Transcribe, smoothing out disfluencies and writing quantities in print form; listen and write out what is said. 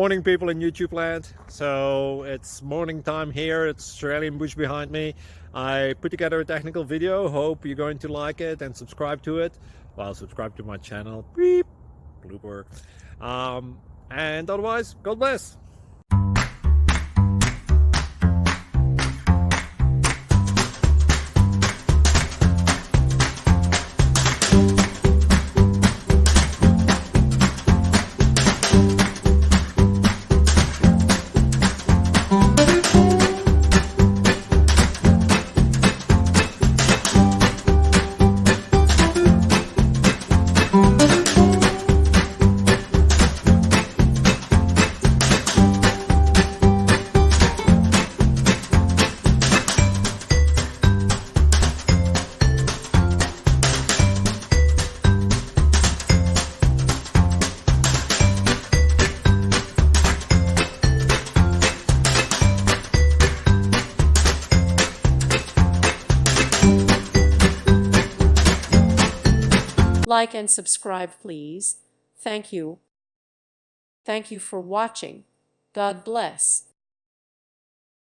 Morning people in YouTube land. So it's morning time here. It's Australian bush behind me. I put together a technical video. Hope you're going to like it and subscribe to it. Well, subscribe to my channel. Beep. Blooper. And otherwise, God bless. Like and subscribe, please. Thank you. Thank you for watching. God bless.